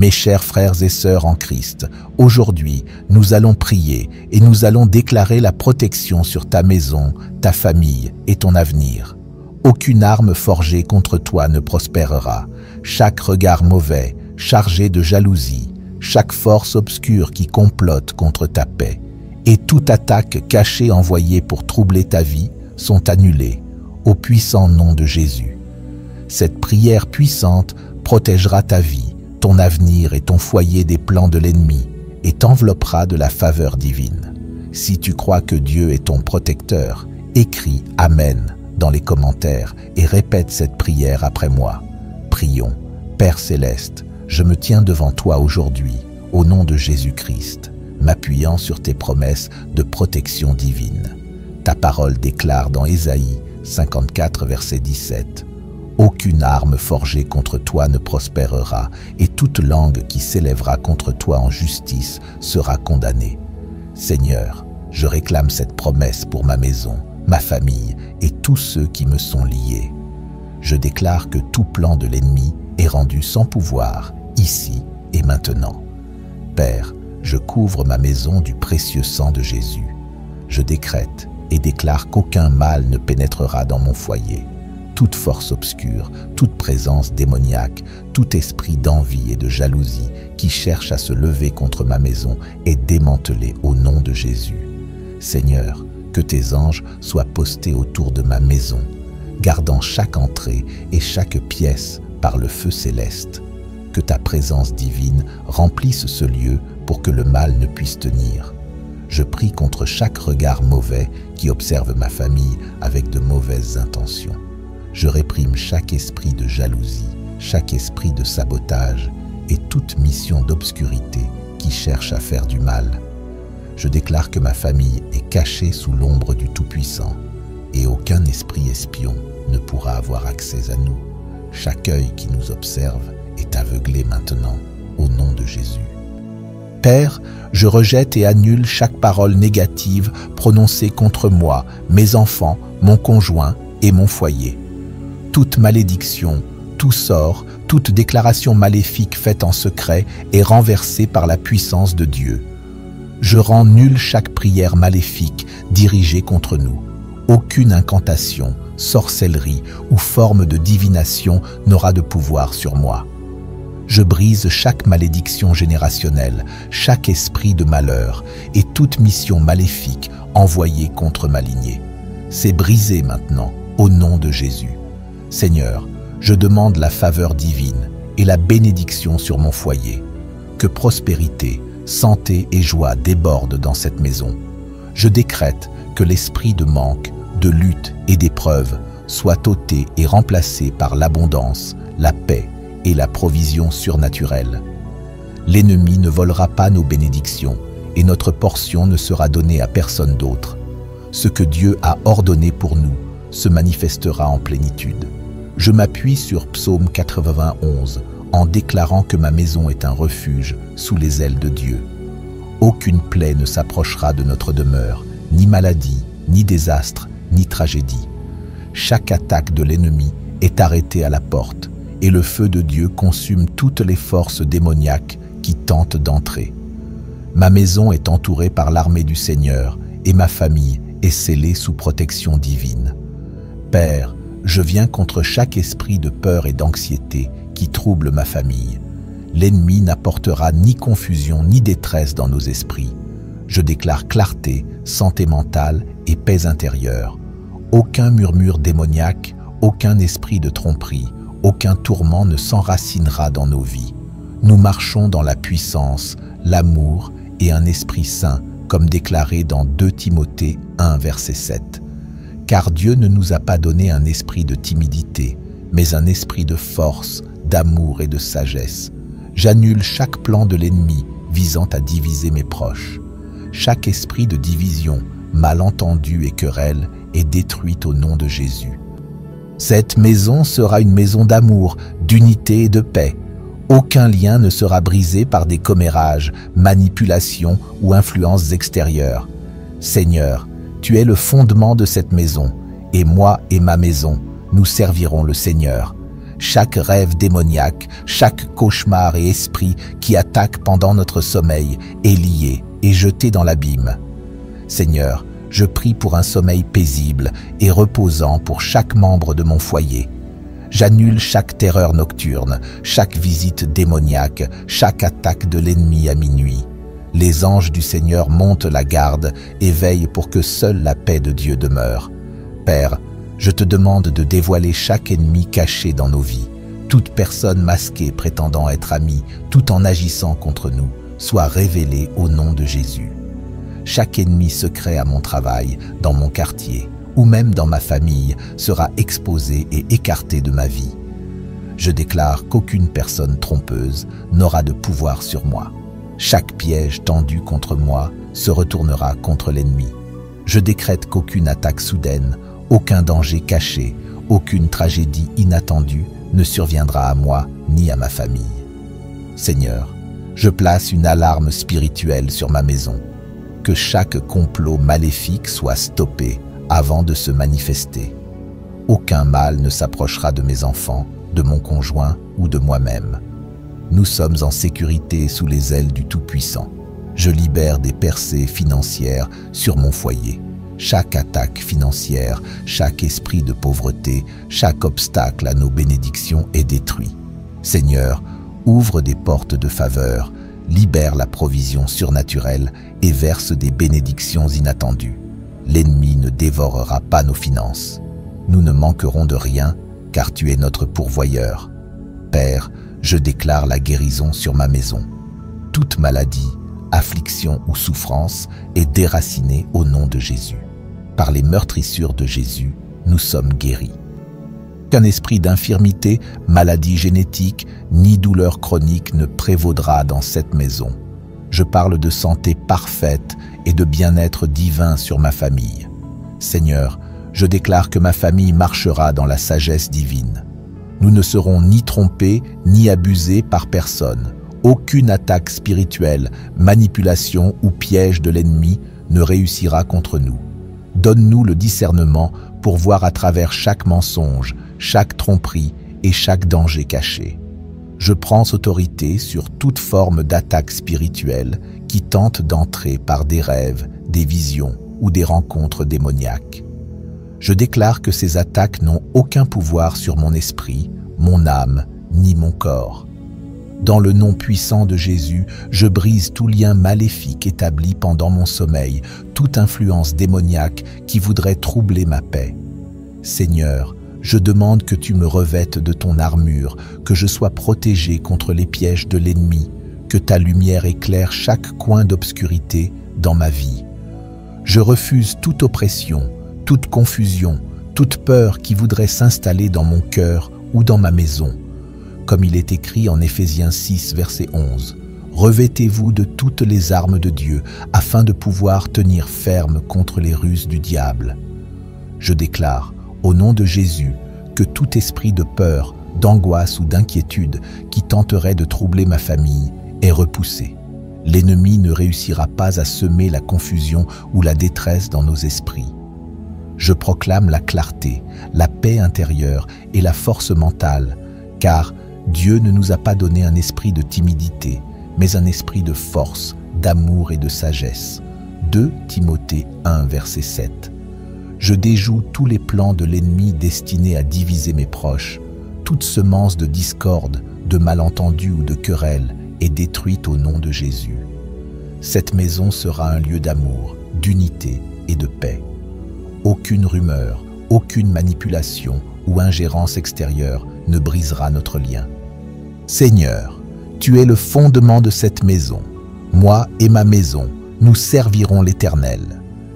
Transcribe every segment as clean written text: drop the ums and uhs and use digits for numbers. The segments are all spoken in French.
Mes chers frères et sœurs en Christ, aujourd'hui, nous allons prier et nous allons déclarer la protection sur ta maison, ta famille et ton avenir. Aucune arme forgée contre toi ne prospérera. Chaque regard mauvais, chargé de jalousie, chaque force obscure qui complote contre ta paix, et toute attaque cachée envoyée pour troubler ta vie sont annulées au puissant nom de Jésus. Cette prière puissante protégera ta vie, ton avenir et ton foyer des plans de l'ennemi et t'enveloppera de la faveur divine. Si tu crois que Dieu est ton protecteur, écris « Amen » dans les commentaires et répète cette prière après moi. Prions. Père Céleste, je me tiens devant toi aujourd'hui, au nom de Jésus-Christ, m'appuyant sur tes promesses de protection divine. Ta parole déclare dans Ésaïe 54, verset 17 « Aucune arme forgée contre toi ne prospérera, et toute langue qui s'élèvera contre toi en justice sera condamnée. » Seigneur, je réclame cette promesse pour ma maison, ma famille et tous ceux qui me sont liés. Je déclare que tout plan de l'ennemi est rendu sans pouvoir, ici et maintenant. Père, je couvre ma maison du précieux sang de Jésus. Je décrète et déclare qu'aucun mal ne pénétrera dans mon foyer. Toute force obscure, toute présence démoniaque, tout esprit d'envie et de jalousie qui cherche à se lever contre ma maison est démantelé au nom de Jésus. Seigneur, que tes anges soient postés autour de ma maison, gardant chaque entrée et chaque pièce par le feu céleste. Que ta présence divine remplisse ce lieu pour que le mal ne puisse tenir. Je prie contre chaque regard mauvais qui observe ma famille avec de mauvaises intentions. Je réprime chaque esprit de jalousie, chaque esprit de sabotage et toute mission d'obscurité qui cherche à faire du mal. Je déclare que ma famille est cachée sous l'ombre du Tout-Puissant et aucun esprit espion ne pourra avoir accès à nous. Chaque œil qui nous observe est aveuglé maintenant, au nom de Jésus. Père, je rejette et annule chaque parole négative prononcée contre moi, mes enfants, mon conjoint et mon foyer. Toute malédiction, tout sort, toute déclaration maléfique faite en secret est renversée par la puissance de Dieu. Je rends nulle chaque prière maléfique dirigée contre nous. Aucune incantation, sorcellerie ou forme de divination n'aura de pouvoir sur moi. Je brise chaque malédiction générationnelle, chaque esprit de malheur et toute mission maléfique envoyée contre ma lignée. C'est brisé maintenant, au nom de Jésus. Seigneur, je demande la faveur divine et la bénédiction sur mon foyer. Que prospérité, santé et joie débordent dans cette maison. Je décrète que l'esprit de manque, de lutte et d'épreuve soit ôté et remplacé par l'abondance, la paix et la provision surnaturelle. L'ennemi ne volera pas nos bénédictions et notre portion ne sera donnée à personne d'autre. Ce que Dieu a ordonné pour nous se manifestera en plénitude. Je m'appuie sur Psaume 91 en déclarant que ma maison est un refuge sous les ailes de Dieu. Aucune plaie ne s'approchera de notre demeure, ni maladie, ni désastre, ni tragédie. Chaque attaque de l'ennemi est arrêtée à la porte, et le feu de Dieu consume toutes les forces démoniaques qui tentent d'entrer. Ma maison est entourée par l'armée du Seigneur, et ma famille est scellée sous protection divine. Père, je viens contre chaque esprit de peur et d'anxiété qui trouble ma famille. L'ennemi n'apportera ni confusion ni détresse dans nos esprits. Je déclare clarté, santé mentale et paix intérieure. Aucun murmure démoniaque, aucun esprit de tromperie, aucun tourment ne s'enracinera dans nos vies. Nous marchons dans la puissance, l'amour et un esprit saint, comme déclaré dans 2 Timothée 1, verset 7. Car Dieu ne nous a pas donné un esprit de timidité, mais un esprit de force, d'amour et de sagesse. J'annule chaque plan de l'ennemi visant à diviser mes proches. Chaque esprit de division, malentendu et querelle est détruit au nom de Jésus. Cette maison sera une maison d'amour, d'unité et de paix. Aucun lien ne sera brisé par des commérages, manipulations ou influences extérieures. Seigneur, tu es le fondement de cette maison, et moi et ma maison, nous servirons le Seigneur. chaque rêve démoniaque, chaque cauchemar et esprit qui attaque pendant notre sommeil est lié et jeté dans l'abîme. Seigneur, je prie pour un sommeil paisible et reposant pour chaque membre de mon foyer. J'annule chaque terreur nocturne, chaque visite démoniaque, chaque attaque de l'ennemi à minuit. Les anges du Seigneur montent la garde et veillent pour que seule la paix de Dieu demeure. Père, je te demande de dévoiler chaque ennemi caché dans nos vies. Toute personne masquée prétendant être amie, tout en agissant contre nous, soit révélée au nom de Jésus. Chaque ennemi secret à mon travail, dans mon quartier, ou même dans ma famille, sera exposé et écarté de ma vie. Je déclare qu'aucune personne trompeuse n'aura de pouvoir sur moi. Chaque piège tendu contre moi se retournera contre l'ennemi. Je décrète qu'aucune attaque soudaine, aucun danger caché, aucune tragédie inattendue ne surviendra à moi ni à ma famille. Seigneur, je place une alarme spirituelle sur ma maison. Que chaque complot maléfique soit stoppé avant de se manifester. Aucun mal ne s'approchera de mes enfants, de mon conjoint ou de moi-même. Nous sommes en sécurité sous les ailes du Tout-Puissant. Je libère des percées financières sur mon foyer. Chaque attaque financière, chaque esprit de pauvreté, chaque obstacle à nos bénédictions est détruit. Seigneur, ouvre des portes de faveur, libère la provision surnaturelle et verse des bénédictions inattendues. L'ennemi ne dévorera pas nos finances. Nous ne manquerons de rien, car tu es notre pourvoyeur. Père, je déclare la guérison sur ma maison. Toute maladie, affliction ou souffrance est déracinée au nom de Jésus. Par les meurtrissures de Jésus, nous sommes guéris. Qu'un esprit d'infirmité, maladie génétique, ni douleur chronique ne prévaudra dans cette maison. Je parle de santé parfaite et de bien-être divin sur ma famille. Seigneur, je déclare que ma famille marchera dans la sagesse divine. Nous ne serons ni trompés ni abusés par personne. Aucune attaque spirituelle, manipulation ou piège de l'ennemi ne réussira contre nous. Donne-nous le discernement pour voir à travers chaque mensonge, chaque tromperie et chaque danger caché. Je prends autorité sur toute forme d'attaque spirituelle qui tente d'entrer par des rêves, des visions ou des rencontres démoniaques. Je déclare que ces attaques n'ont aucun pouvoir sur mon esprit, mon âme, ni mon corps. Dans le nom puissant de Jésus, je brise tout lien maléfique établi pendant mon sommeil, toute influence démoniaque qui voudrait troubler ma paix. Seigneur, je demande que tu me revêtes de ton armure, que je sois protégé contre les pièges de l'ennemi, que ta lumière éclaire chaque coin d'obscurité dans ma vie. Je refuse toute oppression, toute confusion, toute peur qui voudrait s'installer dans mon cœur ou dans ma maison. Comme il est écrit en Éphésiens 6, verset 11, « Revêtez-vous de toutes les armes de Dieu, afin de pouvoir tenir ferme contre les ruses du diable. » Je déclare, au nom de Jésus, que tout esprit de peur, d'angoisse ou d'inquiétude qui tenterait de troubler ma famille est repoussé. L'ennemi ne réussira pas à semer la confusion ou la détresse dans nos esprits. Je proclame la clarté, la paix intérieure et la force mentale, car Dieu ne nous a pas donné un esprit de timidité, mais un esprit de force, d'amour et de sagesse. 2 Timothée 1, verset 7. Je déjoue tous les plans de l'ennemi destinés à diviser mes proches. Toute semence de discorde, de malentendus ou de querelle est détruite au nom de Jésus. Cette maison sera un lieu d'amour, d'unité et de paix. Aucune rumeur, aucune manipulation ou ingérence extérieure ne brisera notre lien. Seigneur, tu es le fondement de cette maison. Moi et ma maison, nous servirons l'Éternel.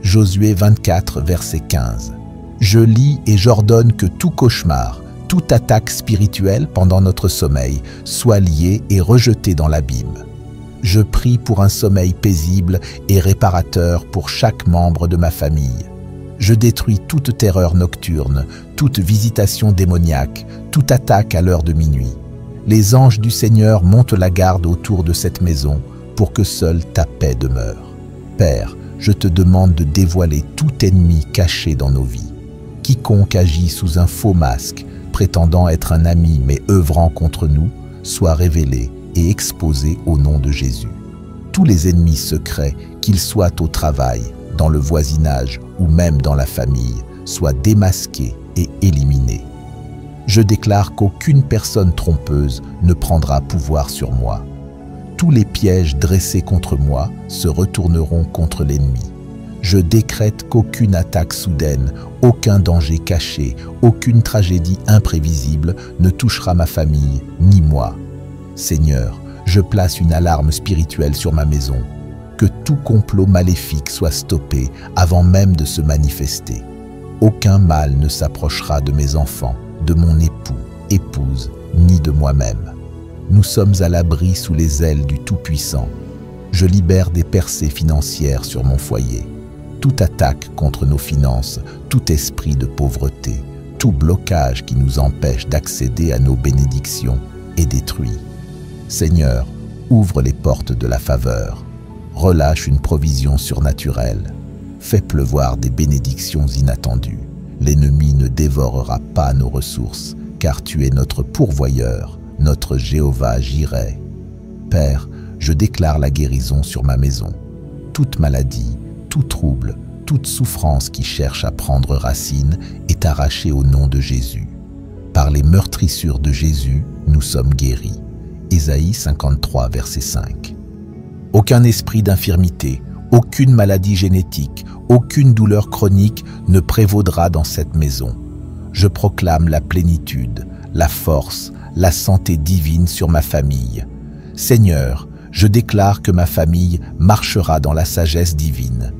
Josué 24, verset 15. Je lis et j'ordonne que tout cauchemar, toute attaque spirituelle pendant notre sommeil soit liée et rejetée dans l'abîme. Je prie pour un sommeil paisible et réparateur pour chaque membre de ma famille. Je détruis toute terreur nocturne, toute visitation démoniaque, toute attaque à l'heure de minuit. Les anges du Seigneur montent la garde autour de cette maison pour que seule ta paix demeure. Père, je te demande de dévoiler tout ennemi caché dans nos vies. Quiconque agit sous un faux masque, prétendant être un ami mais œuvrant contre nous, soit révélé et exposé au nom de Jésus. Tous les ennemis secrets, qu'ils soient au travail, dans le voisinage ou même dans la famille, soient démasqués et éliminés. Je déclare qu'aucune personne trompeuse ne prendra pouvoir sur moi. Tous les pièges dressés contre moi se retourneront contre l'ennemi. Je décrète qu'aucune attaque soudaine, aucun danger caché, aucune tragédie imprévisible ne touchera ma famille ni moi. Seigneur, je place une alarme spirituelle sur ma maison. Que tout complot maléfique soit stoppé avant même de se manifester. Aucun mal ne s'approchera de mes enfants, de mon époux, épouse, ni de moi-même. Nous sommes à l'abri sous les ailes du Tout-Puissant. Je libère des percées financières sur mon foyer. Toute attaque contre nos finances, tout esprit de pauvreté, tout blocage qui nous empêche d'accéder à nos bénédictions est détruit. Seigneur, ouvre les portes de la faveur. Relâche une provision surnaturelle. Fais pleuvoir des bénédictions inattendues. L'ennemi ne dévorera pas nos ressources, car tu es notre pourvoyeur, notre Jéhovah Jireh. Père, je déclare la guérison sur ma maison. Toute maladie, tout trouble, toute souffrance qui cherche à prendre racine est arrachée au nom de Jésus. Par les meurtrissures de Jésus, nous sommes guéris. Ésaïe 53, verset 5. Aucun esprit d'infirmité, aucune maladie génétique, aucune douleur chronique ne prévaudra dans cette maison. Je proclame la plénitude, la force, la santé divine sur ma famille. Seigneur, je déclare que ma famille marchera dans la sagesse divine.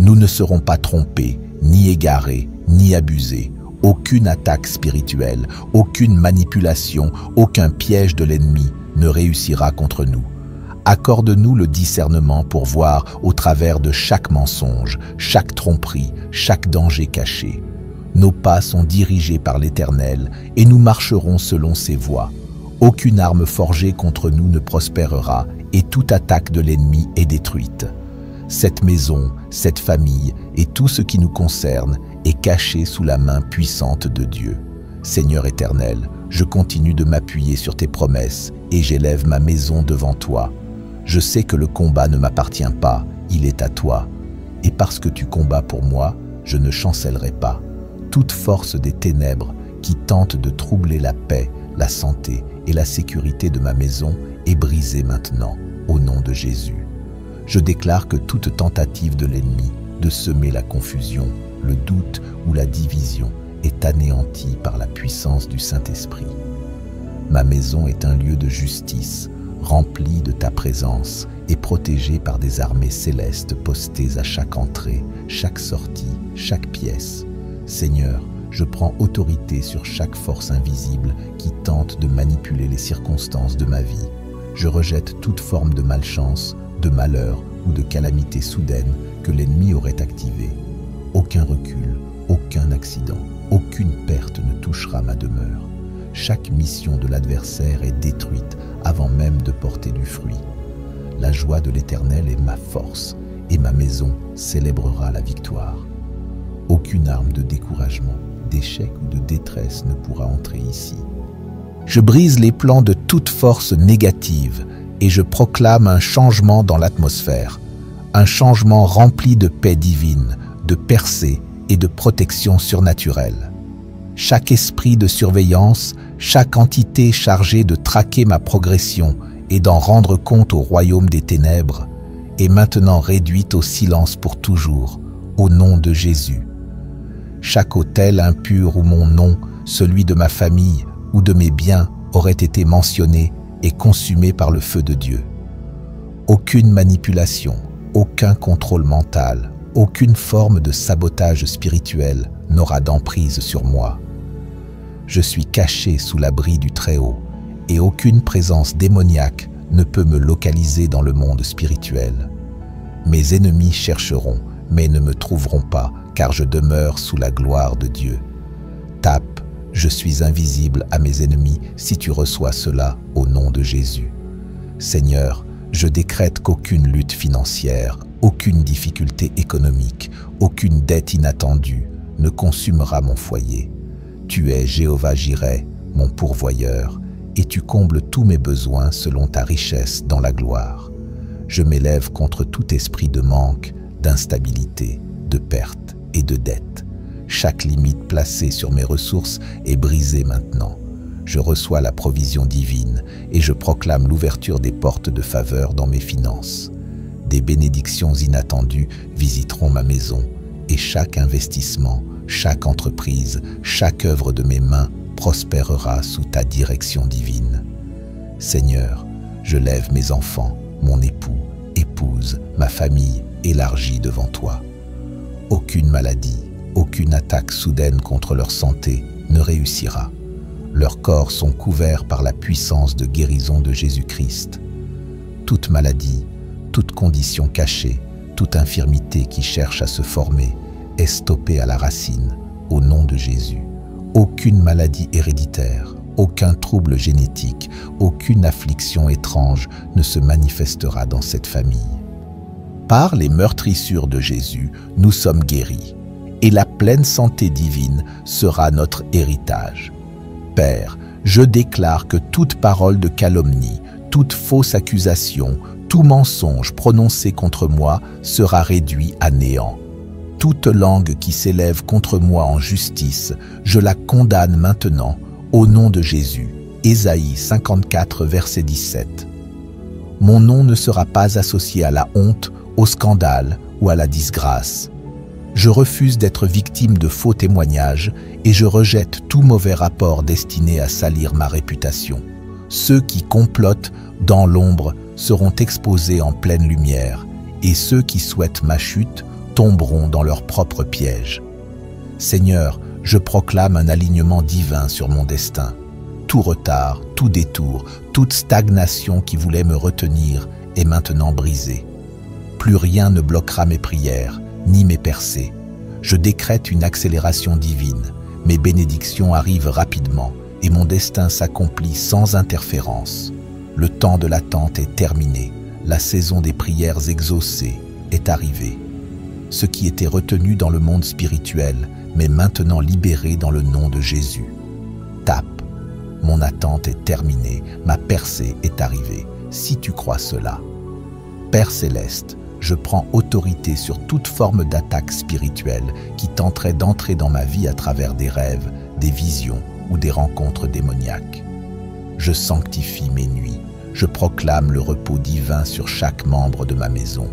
Nous ne serons pas trompés, ni égarés, ni abusés. Aucune attaque spirituelle, aucune manipulation, aucun piège de l'ennemi ne réussira contre nous. Accorde-nous le discernement pour voir au travers de chaque mensonge, chaque tromperie, chaque danger caché. Nos pas sont dirigés par l'Éternel et nous marcherons selon ses voies. Aucune arme forgée contre nous ne prospérera et toute attaque de l'ennemi est détruite. Cette maison, cette famille et tout ce qui nous concerne est caché sous la main puissante de Dieu. Seigneur éternel, je continue de m'appuyer sur tes promesses et j'élève ma maison devant toi. Je sais que le combat ne m'appartient pas, il est à toi. Et parce que tu combats pour moi, je ne chancellerai pas. Toute force des ténèbres qui tente de troubler la paix, la santé et la sécurité de ma maison est brisée maintenant, au nom de Jésus. Je déclare que toute tentative de l'ennemi de semer la confusion, le doute ou la division est anéantie par la puissance du Saint-Esprit. Ma maison est un lieu de justice, rempli de ta présence et protégé par des armées célestes postées à chaque entrée, chaque sortie, chaque pièce. Seigneur, je prends autorité sur chaque force invisible qui tente de manipuler les circonstances de ma vie. Je rejette toute forme de malchance, de malheur ou de calamité soudaine que l'ennemi aurait activée. Aucun recul, aucun accident, aucune perte ne touchera ma demeure. Chaque mission de l'adversaire est détruite avant même de porter du fruit. La joie de l'Éternel est ma force et ma maison célébrera la victoire. Aucune arme de découragement, d'échec ou de détresse ne pourra entrer ici. Je brise les plans de toute force négative et je proclame un changement dans l'atmosphère, un changement rempli de paix divine, de percée et de protection surnaturelle. Chaque esprit de surveillance, chaque entité chargée de traquer ma progression et d'en rendre compte au royaume des ténèbres est maintenant réduite au silence pour toujours, au nom de Jésus. Chaque autel impur où mon nom, celui de ma famille ou de mes biens aurait été mentionné et consumé par le feu de Dieu. Aucune manipulation, aucun contrôle mental, aucune forme de sabotage spirituel n'aura d'emprise sur moi. Je suis caché sous l'abri du Très-Haut et aucune présence démoniaque ne peut me localiser dans le monde spirituel. Mes ennemis chercheront, mais ne me trouveront pas, car je demeure sous la gloire de Dieu. Tape, je suis invisible à mes ennemis si tu reçois cela au nom de Jésus. Seigneur, je décrète qu'aucune lutte financière, aucune difficulté économique, aucune dette inattendue ne consumera mon foyer. Tu es Jéhovah Jireh, mon pourvoyeur, et tu combles tous mes besoins selon ta richesse dans la gloire. Je m'élève contre tout esprit de manque, d'instabilité, de perte et de dette. Chaque limite placée sur mes ressources est brisée maintenant. Je reçois la provision divine et je proclame l'ouverture des portes de faveur dans mes finances. Des bénédictions inattendues visiteront ma maison et chaque investissement, chaque entreprise, chaque œuvre de mes mains prospérera sous ta direction divine. Seigneur, je lève mes enfants, mon époux, épouse, ma famille élargie devant toi. Aucune maladie, aucune attaque soudaine contre leur santé ne réussira. Leurs corps sont couverts par la puissance de guérison de Jésus-Christ. Toute maladie, toute condition cachée, toute infirmité qui cherche à se former est stoppée à la racine, au nom de Jésus. Aucune maladie héréditaire, aucun trouble génétique, aucune affliction étrange ne se manifestera dans cette famille. Par les meurtrissures de Jésus, nous sommes guéris, et la pleine santé divine sera notre héritage. Père, je déclare que toute parole de calomnie, toute fausse accusation, tout mensonge prononcé contre moi sera réduit à néant. Toute langue qui s'élève contre moi en justice, je la condamne maintenant, au nom de Jésus. Ésaïe 54, verset 17. Mon nom ne sera pas associé à la honte, au scandale ou à la disgrâce. Je refuse d'être victime de faux témoignages et je rejette tout mauvais rapport destiné à salir ma réputation. Ceux qui complotent dans l'ombre seront exposés en pleine lumière et ceux qui souhaitent ma chute tomberont dans leur propre piège. Seigneur, je proclame un alignement divin sur mon destin. Tout retard, tout détour, toute stagnation qui voulait me retenir est maintenant brisée. Plus rien ne bloquera mes prières, ni mes percées. Je décrète une accélération divine. Mes bénédictions arrivent rapidement et mon destin s'accomplit sans interférence. Le temps de l'attente est terminé. La saison des prières exaucées est arrivée. Ce qui était retenu dans le monde spirituel m'est maintenant libéré dans le nom de Jésus. Tape. Mon attente est terminée, ma percée est arrivée, si tu crois cela. Père céleste, je prends autorité sur toute forme d'attaque spirituelle qui tenterait d'entrer dans ma vie à travers des rêves, des visions ou des rencontres démoniaques. Je sanctifie mes nuits, je proclame le repos divin sur chaque membre de ma maison.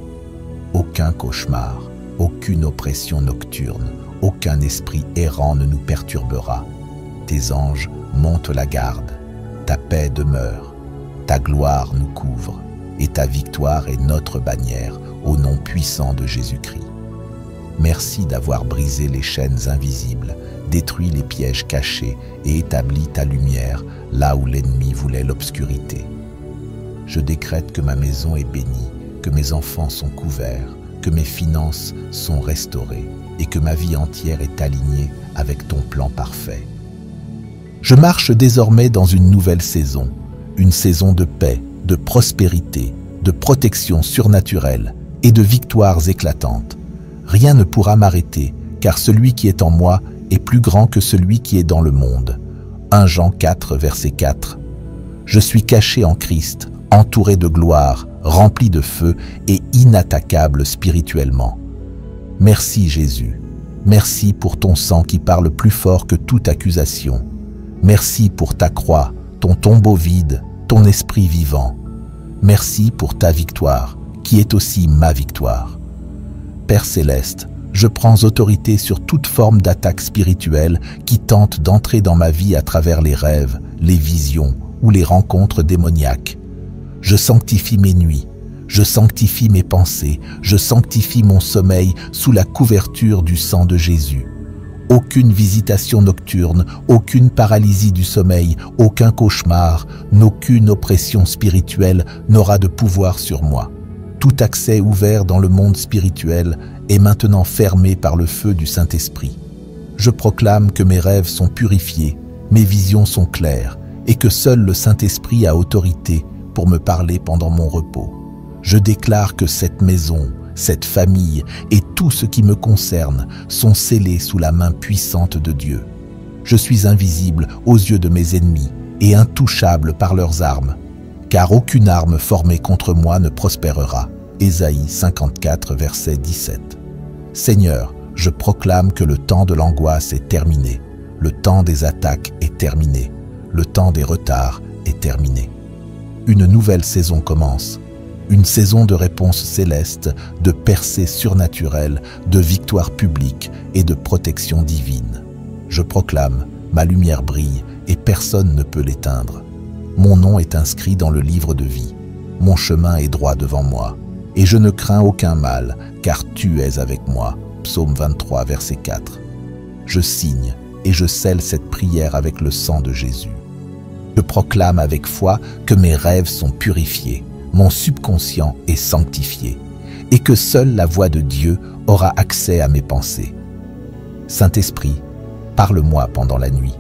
Aucun cauchemar, aucune oppression nocturne, aucun esprit errant ne nous perturbera. Tes anges montent la garde, ta paix demeure, ta gloire nous couvre, et ta victoire est notre bannière au nom puissant de Jésus-Christ. Merci d'avoir brisé les chaînes invisibles, détruit les pièges cachés et établi ta lumière là où l'ennemi voulait l'obscurité. Je décrète que ma maison est bénie, que mes enfants sont couverts, que mes finances sont restaurées et que ma vie entière est alignée avec ton plan parfait. Je marche désormais dans une nouvelle saison, une saison de paix, de prospérité, de protection surnaturelle et de victoires éclatantes. Rien ne pourra m'arrêter, car celui qui est en moi est plus grand que celui qui est dans le monde. 1 Jean 4, verset 4. Je suis caché en Christ, entouré de gloire, rempli de feu et inattaquable spirituellement. Merci Jésus. Merci pour ton sang qui parle plus fort que toute accusation. Merci pour ta croix, ton tombeau vide, ton esprit vivant. Merci pour ta victoire, qui est aussi ma victoire. Père céleste, je prends autorité sur toute forme d'attaque spirituelle qui tente d'entrer dans ma vie à travers les rêves, les visions ou les rencontres démoniaques. Je sanctifie mes nuits, je sanctifie mes pensées, je sanctifie mon sommeil sous la couverture du sang de Jésus. Aucune visitation nocturne, aucune paralysie du sommeil, aucun cauchemar, aucune oppression spirituelle n'aura de pouvoir sur moi. Tout accès ouvert dans le monde spirituel est maintenant fermé par le feu du Saint-Esprit. Je proclame que mes rêves sont purifiés, mes visions sont claires et que seul le Saint-Esprit a autorité pour me parler pendant mon repos. Je déclare que cette maison, cette famille et tout ce qui me concerne sont scellés sous la main puissante de Dieu. Je suis invisible aux yeux de mes ennemis et intouchable par leurs armes, car aucune arme formée contre moi ne prospérera. Ésaïe 54, verset 17. Seigneur, je proclame que le temps de l'angoisse est terminé, le temps des attaques est terminé, le temps des retards est terminé. Une nouvelle saison commence, une saison de réponses célestes, de percées surnaturelles, de victoires publiques et de protection divine. Je proclame, ma lumière brille et personne ne peut l'éteindre. Mon nom est inscrit dans le livre de vie, mon chemin est droit devant moi, et je ne crains aucun mal, car tu es avec moi. Psaume 23, verset 4. Je signe et je scelle cette prière avec le sang de Jésus. Je proclame avec foi que mes rêves sont purifiés, mon subconscient est sanctifié, et que seule la voix de Dieu aura accès à mes pensées. Saint-Esprit, parle-moi pendant la nuit.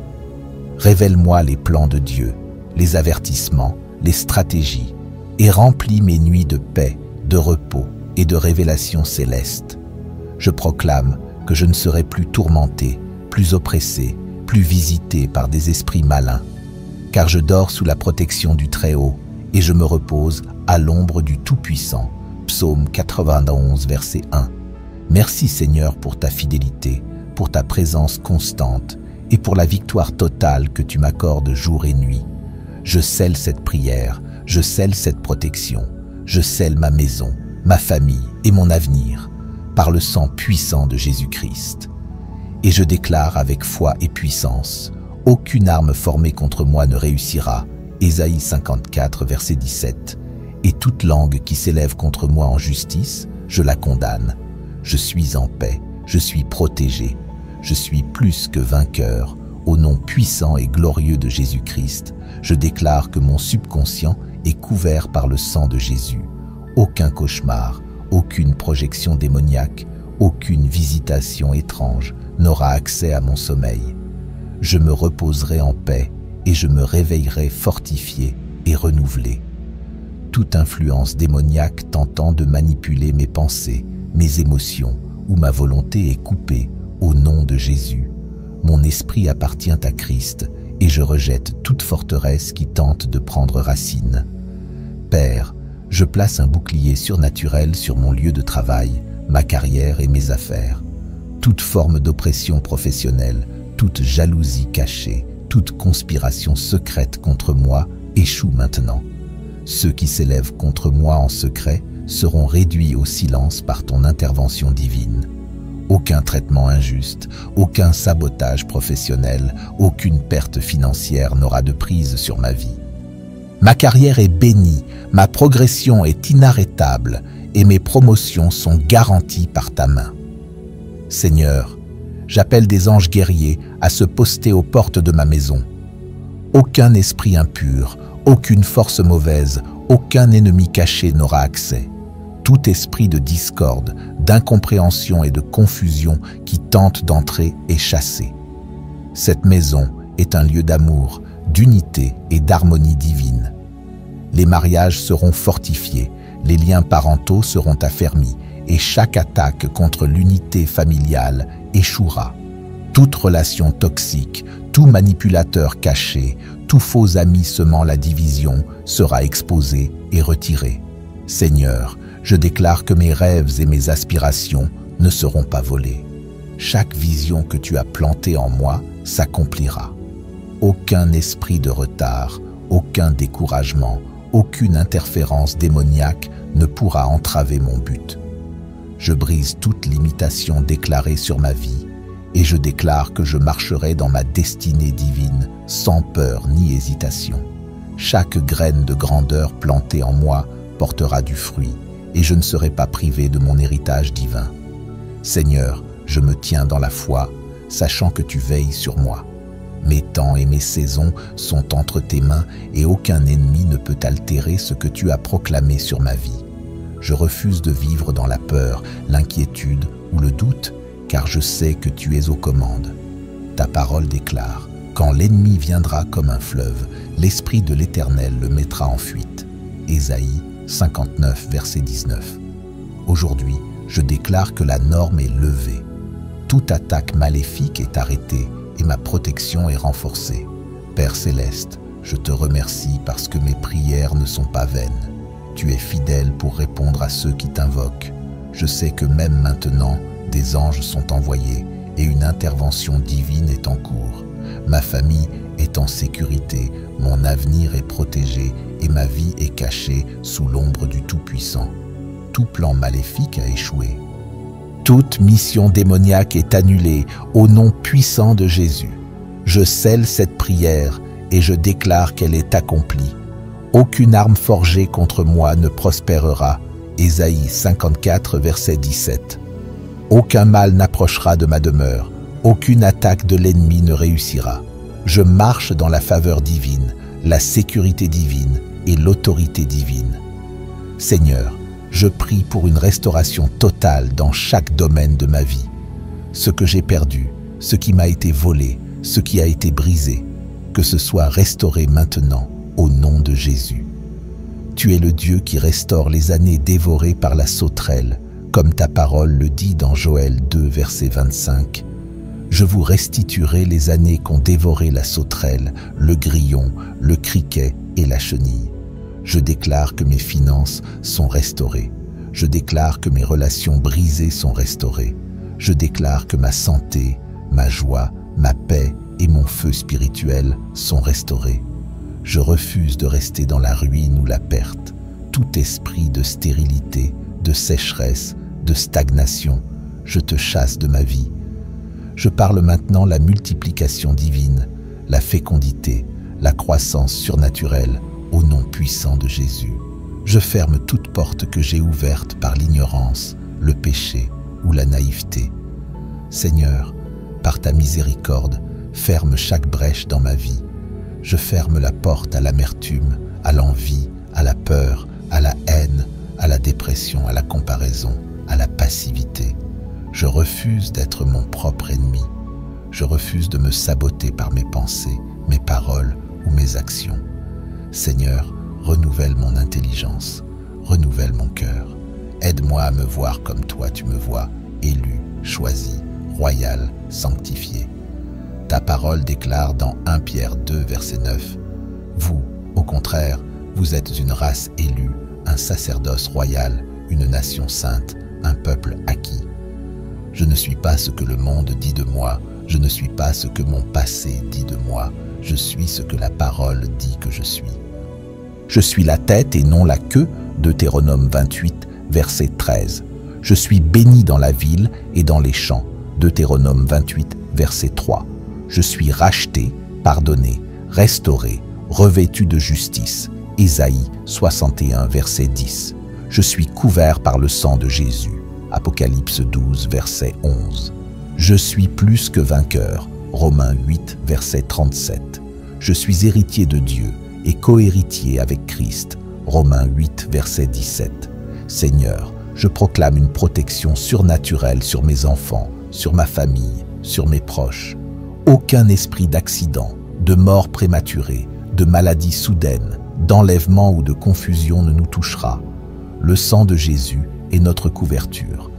Révèle-moi les plans de Dieu, les avertissements, les stratégies, et remplis mes nuits de paix, de repos et de révélations célestes. Je proclame que je ne serai plus tourmenté, plus oppressé, plus visité par des esprits malins, car je dors sous la protection du Très-Haut et je me repose à l'ombre du Tout-Puissant. Psaume 91, verset 1. Merci Seigneur pour ta fidélité, pour ta présence constante et pour la victoire totale que tu m'accordes jour et nuit. Je scelle cette prière, je scelle cette protection, je scelle ma maison, ma famille et mon avenir par le sang puissant de Jésus-Christ. Et je déclare avec foi et puissance, aucune arme formée contre moi ne réussira. Ésaïe 54, verset 17. Et toute langue qui s'élève contre moi en justice, je la condamne. Je suis en paix, je suis protégé, je suis plus que vainqueur. Au nom puissant et glorieux de Jésus-Christ, je déclare que mon subconscient est couvert par le sang de Jésus. Aucun cauchemar, aucune projection démoniaque, aucune visitation étrange n'aura accès à mon sommeil. Je me reposerai en paix et je me réveillerai fortifié et renouvelé. Toute influence démoniaque tentant de manipuler mes pensées, mes émotions ou ma volonté est coupée au nom de Jésus. Mon esprit appartient à Christ et je rejette toute forteresse qui tente de prendre racine. Père, je place un bouclier surnaturel sur mon lieu de travail, ma carrière et mes affaires. Toute forme d'oppression professionnelle, toute jalousie cachée, toute conspiration secrète contre moi échoue maintenant. Ceux qui s'élèvent contre moi en secret seront réduits au silence par ton intervention divine. Aucun traitement injuste, aucun sabotage professionnel, aucune perte financière n'aura de prise sur ma vie. Ma carrière est bénie, ma progression est inarrêtable et mes promotions sont garanties par ta main. Seigneur, j'appelle des anges guerriers à se poster aux portes de ma maison. Aucun esprit impur, aucune force mauvaise, aucun ennemi caché n'aura accès. Tout esprit de discorde, d'incompréhension et de confusion qui tente d'entrer est chassé. Cette maison est un lieu d'amour, d'unité et d'harmonie divine. Les mariages seront fortifiés, les liens parentaux seront affermis et chaque attaque contre l'unité familiale échouera. Toute relation toxique, tout manipulateur caché, tout faux ami semant la division sera exposé et retiré. Seigneur, je déclare que mes rêves et mes aspirations ne seront pas volés. Chaque vision que tu as plantée en moi s'accomplira. Aucun esprit de retard, aucun découragement, aucune interférence démoniaque ne pourra entraver mon but. Je brise toute limitation déclarée sur ma vie et je déclare que je marcherai dans ma destinée divine sans peur ni hésitation. Chaque graine de grandeur plantée en moi portera du fruit et je ne serai pas privé de mon héritage divin. Seigneur, je me tiens dans la foi, sachant que tu veilles sur moi. Mes temps et mes saisons sont entre tes mains et aucun ennemi ne peut altérer ce que tu as proclamé sur ma vie. Je refuse de vivre dans la peur, l'inquiétude ou le doute, car je sais que tu es aux commandes. Ta parole déclare, quand l'ennemi viendra comme un fleuve, l'Esprit de l'Éternel le mettra en fuite. Ésaïe 59, verset 19. Aujourd'hui, je déclare que la norme est levée. Toute attaque maléfique est arrêtée et ma protection est renforcée. Père céleste, je te remercie parce que mes prières ne sont pas vaines. Tu es fidèle pour répondre à ceux qui t'invoquent. Je sais que même maintenant, des anges sont envoyés et une intervention divine est en cours. Ma famille est en sécurité, mon avenir est protégé et ma vie est cachée sous l'ombre du Tout-Puissant. Tout plan maléfique a échoué. Toute mission démoniaque est annulée au nom puissant de Jésus. Je scelle cette prière et je déclare qu'elle est accomplie. Aucune arme forgée contre moi ne prospérera. Ésaïe 54, verset 17. Aucun mal n'approchera de ma demeure. Aucune attaque de l'ennemi ne réussira. Je marche dans la faveur divine, la sécurité divine et l'autorité divine. Seigneur, je prie pour une restauration totale dans chaque domaine de ma vie. Ce que j'ai perdu, ce qui m'a été volé, ce qui a été brisé, que ce soit restauré maintenant au nom de Jésus. Tu es le Dieu qui restaure les années dévorées par la sauterelle, comme ta parole le dit dans Joël 2, verset 25. Je vous restituerai les années qu'ont dévoré la sauterelle, le grillon, le criquet et la chenille. Je déclare que mes finances sont restaurées. Je déclare que mes relations brisées sont restaurées. Je déclare que ma santé, ma joie, ma paix et mon feu spirituel sont restaurés. Je refuse de rester dans la ruine ou la perte. Tout esprit de stérilité, de sécheresse, de stagnation, je te chasse de ma vie. Je parle maintenant la multiplication divine, la fécondité, la croissance surnaturelle, au nom puissant de Jésus. Je ferme toute porte que j'ai ouverte par l'ignorance, le péché ou la naïveté. Seigneur, par ta miséricorde, ferme chaque brèche dans ma vie. Je ferme la porte à l'amertume, à l'envie, à la peur, à la haine, à la dépression, à la comparaison, à la passivité. Je refuse d'être mon propre ennemi. Je refuse de me saboter par mes pensées, mes paroles ou mes actions. Seigneur, renouvelle mon intelligence, renouvelle mon cœur. Aide-moi à me voir comme toi tu me vois, élu, choisi, royal, sanctifié. Ta parole déclare dans 1 Pierre 2, verset 9, « Vous, au contraire, vous êtes une race élue, un sacerdoce royal, une nation sainte, un peuple acquis. » Je ne suis pas ce que le monde dit de moi, je ne suis pas ce que mon passé dit de moi, je suis ce que la parole dit que je suis. Je suis la tête et non la queue, Deutéronome 28, verset 13. Je suis béni dans la ville et dans les champs, Deutéronome 28, verset 3. Je suis racheté, pardonné, restauré, revêtu de justice, Ésaïe 61, verset 10. Je suis couvert par le sang de Jésus, Apocalypse 12, verset 11. Je suis plus que vainqueur, Romains 8, verset 37. Je suis héritier de Dieu et co-héritier avec Christ, Romains 8, verset 17. Seigneur, je proclame une protection surnaturelle sur mes enfants, sur ma famille, sur mes proches. Aucun esprit d'accident, de mort prématurée, de maladie soudaine, d'enlèvement ou de confusion ne nous touchera. Le sang de Jésus est notre couverture.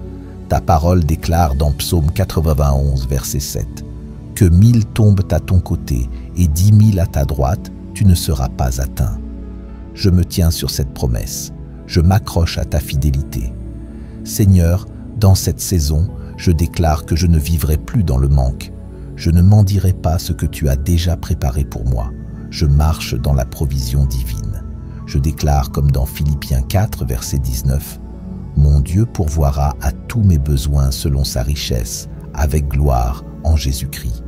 Ta parole déclare dans Psaume 91, verset 7, « Que 1000 tombent à ton côté et 10 000 à ta droite, tu ne seras pas atteint. » Je me tiens sur cette promesse. Je m'accroche à ta fidélité. Seigneur, dans cette saison, je déclare que je ne vivrai plus dans le manque. Je ne mendirai pas ce que tu as déjà préparé pour moi. Je marche dans la provision divine. Je déclare comme dans Philippiens 4, verset 19, « Mon Dieu pourvoira à tous mes besoins selon sa richesse, avec gloire en Jésus-Christ. »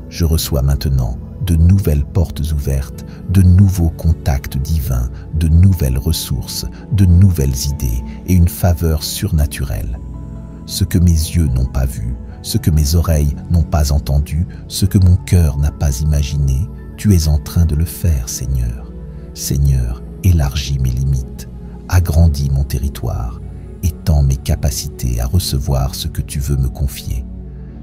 Je reçois maintenant de nouvelles portes ouvertes, de nouveaux contacts divins, de nouvelles ressources, de nouvelles idées et une faveur surnaturelle. Ce que mes yeux n'ont pas vu, ce que mes oreilles n'ont pas entendu, ce que mon cœur n'a pas imaginé, tu es en train de le faire, Seigneur. Seigneur, élargis mes limites, agrandis mon territoire, étends mes capacités à recevoir ce que tu veux me confier.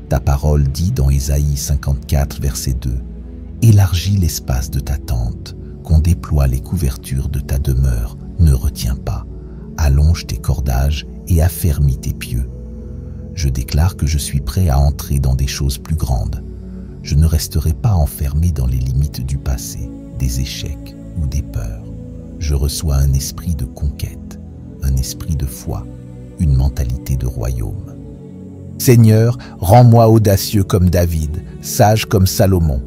Ta parole dit dans Ésaïe 54, verset 2, « Élargis l'espace de ta tente, qu'on déploie les couvertures de ta demeure, ne retiens pas. Allonge tes cordages et affermis tes pieux. » Je déclare que je suis prêt à entrer dans des choses plus grandes. Je ne resterai pas enfermé dans les limites du passé, des échecs ou des peurs. Je reçois un esprit de conquête, un esprit de foi, une mentalité de royaume. Seigneur, rends-moi audacieux comme David, sage comme Salomon,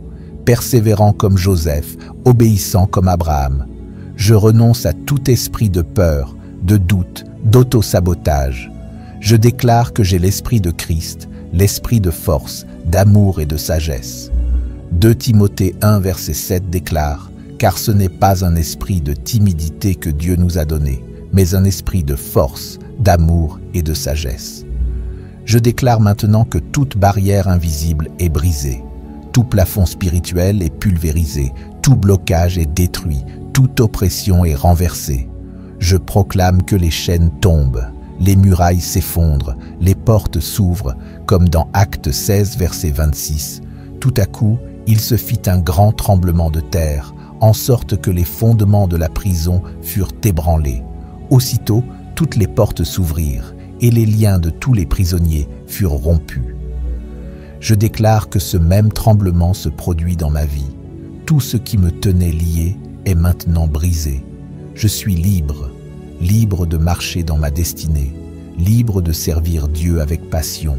persévérant comme Joseph, obéissant comme Abraham. Je renonce à tout esprit de peur, de doute, d'auto-sabotage. Je déclare que j'ai l'esprit de Christ, l'esprit de force, d'amour et de sagesse. 2 Timothée 1, verset 7 déclare « Car ce n'est pas un esprit de timidité que Dieu nous a donné, mais un esprit de force, d'amour et de sagesse. » Je déclare maintenant que toute barrière invisible est brisée, tout plafond spirituel est pulvérisé, tout blocage est détruit, toute oppression est renversée. Je proclame que les chaînes tombent, les murailles s'effondrent, les portes s'ouvrent, comme dans Actes 16, verset 26. Tout à coup, il se fit un grand tremblement de terre, en sorte que les fondements de la prison furent ébranlés. Aussitôt, toutes les portes s'ouvrirent, et les liens de tous les prisonniers furent rompus. Je déclare que ce même tremblement se produit dans ma vie. Tout ce qui me tenait lié est maintenant brisé. Je suis libre, libre de marcher dans ma destinée, libre de servir Dieu avec passion,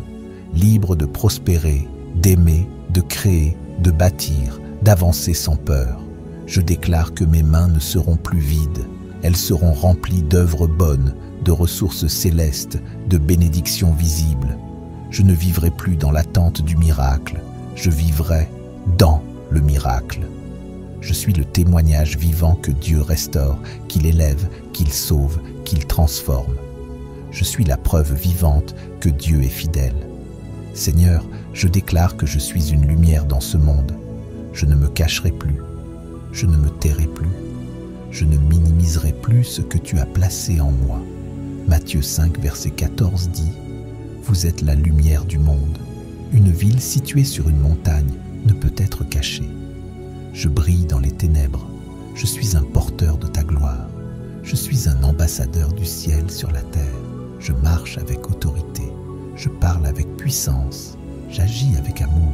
libre de prospérer, d'aimer, de créer, de bâtir, d'avancer sans peur. Je déclare que mes mains ne seront plus vides, elles seront remplies d'œuvres bonnes, de ressources célestes, de bénédictions visibles. Je ne vivrai plus dans l'attente du miracle, je vivrai dans le miracle. Je suis le témoignage vivant que Dieu restaure, qu'il élève, qu'il sauve, qu'il transforme. Je suis la preuve vivante que Dieu est fidèle. Seigneur, je déclare que je suis une lumière dans ce monde. Je ne me cacherai plus, je ne me tairai plus, je ne minimiserai plus ce que tu as placé en moi. Matthieu 5, verset 14 dit « Vous êtes la lumière du monde. Une ville située sur une montagne ne peut être cachée. Je brille dans les ténèbres. Je suis un porteur de ta gloire. Je suis un ambassadeur du ciel sur la terre. Je marche avec autorité. Je parle avec puissance. J'agis avec amour.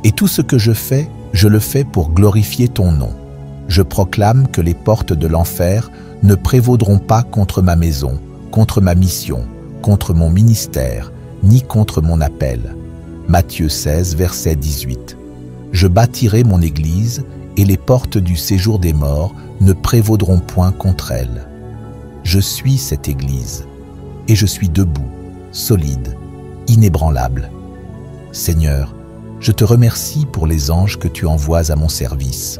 Et tout ce que je le fais pour glorifier ton nom. Je proclame que les portes de l'enfer ne prévaudront pas contre ma maison, contre ma mission, contre mon ministère, ni contre mon appel. Matthieu 16, verset 18. Je bâtirai mon église, et les portes du séjour des morts ne prévaudront point contre elle. Je suis cette église, et je suis debout, solide, inébranlable. Seigneur, je te remercie pour les anges que tu envoies à mon service.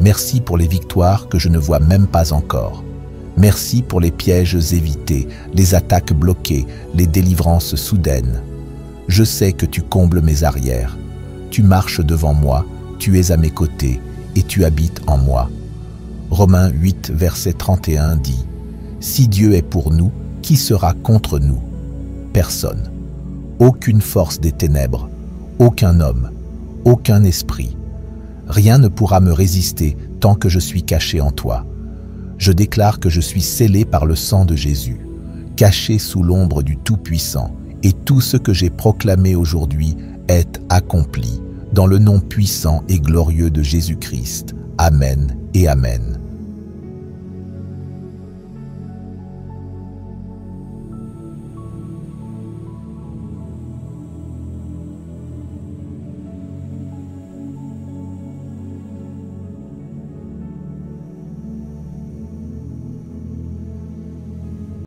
Merci pour les victoires que je ne vois même pas encore. Merci pour les pièges évités, les attaques bloquées, les délivrances soudaines. Je sais que tu combles mes arrières. Tu marches devant moi, tu es à mes côtés et tu habites en moi. Romains 8, verset 31 dit « Si Dieu est pour nous, qui sera contre nous? Personne. Aucune force des ténèbres, aucun homme, aucun esprit. Rien ne pourra me résister tant que je suis caché en toi. Je déclare que je suis scellé par le sang de Jésus, caché sous l'ombre du Tout-Puissant, et tout ce que j'ai proclamé aujourd'hui est accompli, dans le nom puissant et glorieux de Jésus-Christ. Amen et Amen.